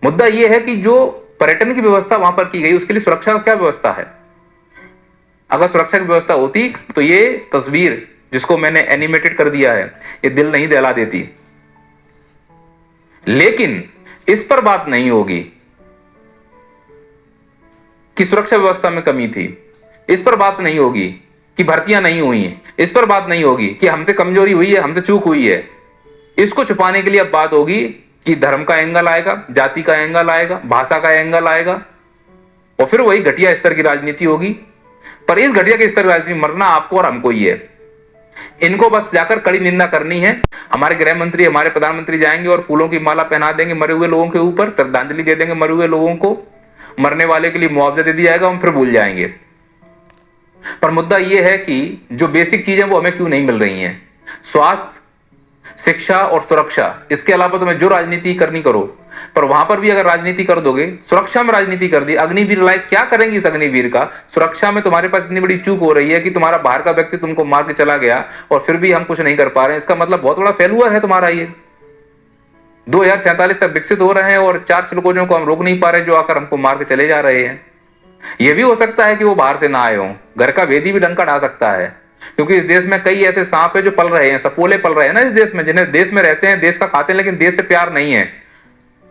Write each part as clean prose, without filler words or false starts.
मुद्दा यह है कि जो पर्यटन की व्यवस्था वहां पर की गई उसके लिए सुरक्षा का क्या व्यवस्था है। अगर सुरक्षा की व्यवस्था होती तो ये तस्वीर जिसको मैंने एनिमेटेड कर दिया है ये दिल नहीं दहला देती। लेकिन इस पर बात नहीं होगी कि सुरक्षा व्यवस्था में कमी थी, इस पर बात नहीं होगी कि भर्तियां नहीं हुई, इस पर बात नहीं होगी कि हमसे कमजोरी हुई है, हमसे चूक हुई है। इसको छुपाने के लिए अब बात होगी कि धर्म का एंगल आएगा, जाति का एंगल आएगा, भाषा का एंगल आएगा और फिर वही घटिया स्तर की राजनीति होगी। पर इस घटिया के स्तर की राजनीति मरना आपको और हमको ही है। इनको बस जाकर कड़ी निंदा करनी है। हमारे गृह मंत्री, हमारे प्रधानमंत्री जाएंगे और फूलों की माला पहना देंगे मरे हुए लोगों के ऊपर, श्रद्धांजलि दे देंगे मरे हुए लोगों को, मरने वाले के लिए मुआवजा दे दिया जाएगा, हम फिर भूल जाएंगे। पर मुद्दा यह है कि जो बेसिक चीजें वो हमें क्यों नहीं मिल रही हैं। स्वास्थ्य, शिक्षा और सुरक्षा, इसके अलावा तुम्हें जो राजनीति करनी करो। पर वहां पर भी अगर राजनीति कर दोगे, सुरक्षा में राजनीति कर दी, अग्निवीर लाइक क्या करेंगे इस अग्निवीर का। सुरक्षा में तुम्हारे पास इतनी बड़ी चूक हो रही है कि तुम्हारा बाहर का व्यक्ति तुमको मार के चला गया और फिर भी हम कुछ नहीं कर पा रहे हैं। इसका मतलब बहुत बड़ा फेलुअर है तुम्हारा। ये 2047 तक विकसित हो रहे हैं और 4 चिलकोजों को हम रोक नहीं पा रहे जो आकर हमको मार के चले जा रहे हैं। यह भी हो सकता है कि वो बाहर से ना आए हों, घर का वेदी भी डंका डा सकता है, क्योंकि इस देश में कई ऐसे सांप है जो पल रहे हैं, सपोले पल रहे हैं ना इस देश में, जिन्हें देश में रहते हैं, देश का खाते हैं, लेकिन देश से प्यार नहीं है।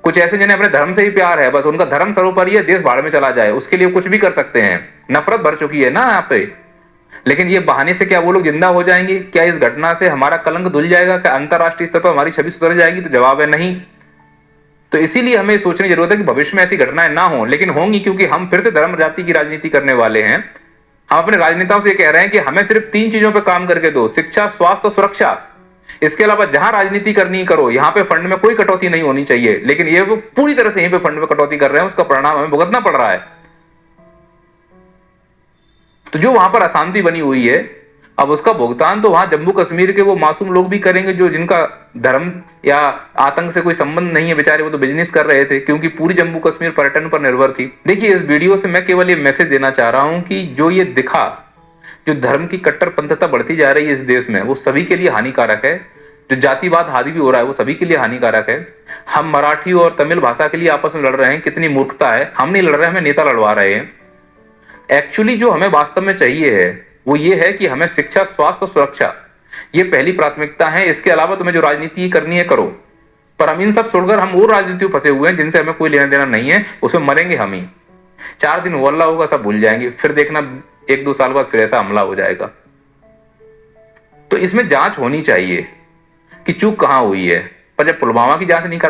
कुछ ऐसे जिन्हें अपने धर्म से ही प्यार है, बस उनका धर्म सर्वोपरि है, देश भाड़ में चला जाए उसके लिए कुछ भी कर सकते हैं। नफरत भर चुकी है ना यहाँ पे। लेकिन ये बहाने से क्या वो लोग जिंदा हो जाएंगे? क्या इस घटना से हमारा कलंक धुल जाएगा? क्या अंतरराष्ट्रीय स्तर पर हमारी छवि सुधर जाएगी? तो जवाब है नहीं। तो इसीलिए हमें सोचने की जरूरत है कि भविष्य में ऐसी घटनाएं ना हो, लेकिन होंगी, क्योंकि हम फिर से धर्म जाति की राजनीति करने वाले हैं। हम अपने राजनेताओं से कह रहे हैं कि हमें सिर्फ 3 चीजों पे काम करके दो, शिक्षा, स्वास्थ्य और सुरक्षा। इसके अलावा जहां राजनीति करनी करो, यहां पे फंड में कोई कटौती नहीं होनी चाहिए। लेकिन ये वो पूरी तरह से यहीं पे फंड में कटौती कर रहे हैं, उसका परिणाम हमें भुगतना पड़ रहा है। तो जो वहां पर अशांति बनी हुई है, अब उसका भुगतान तो वहां जम्मू कश्मीर के वो मासूम लोग भी करेंगे जो जिनका धर्म या आतंक से कोई संबंध नहीं है। बेचारे वो तो बिजनेस कर रहे थे, क्योंकि पूरी जम्मू कश्मीर पर्यटन पर निर्भर थी। देखिए, इस वीडियो से मैं केवल ये मैसेज देना चाह रहा हूं कि जो ये दिखा, जो धर्म की कट्टरपंथीता बढ़ती जा रही है इस देश में, वो सभी के लिए हानिकारक है। जो जातिवाद हावी भी हो रहा है वो सभी के लिए हानिकारक है। हम मराठी और तमिल भाषा के लिए आपस में लड़ रहे हैं, कितनी मूर्खता है। हम नहीं लड़ रहे, हमें नेता लड़वा रहे हैं। एक्चुअली जो हमें वास्तव में चाहिए है वो ये है कि हमें शिक्षा, स्वास्थ्य और सुरक्षा, ये पहली प्राथमिकता है। इसके अलावा तुम्हें जो राजनीति करनी है करो, पर हम इन सब छोड़कर हम और राजनीति में फंसे हुए हैं जिनसे हमें कोई लेना देना नहीं है। उसमें मरेंगे हम ही। 4 दिन वल्ला होगा, सब भूल जाएंगे, फिर देखना 1-2 साल बाद फिर ऐसा हमला हो जाएगा। तो इसमें जांच होनी चाहिए कि चूक कहां हुई है। पर जब पुलवामा की जांच नहीं करा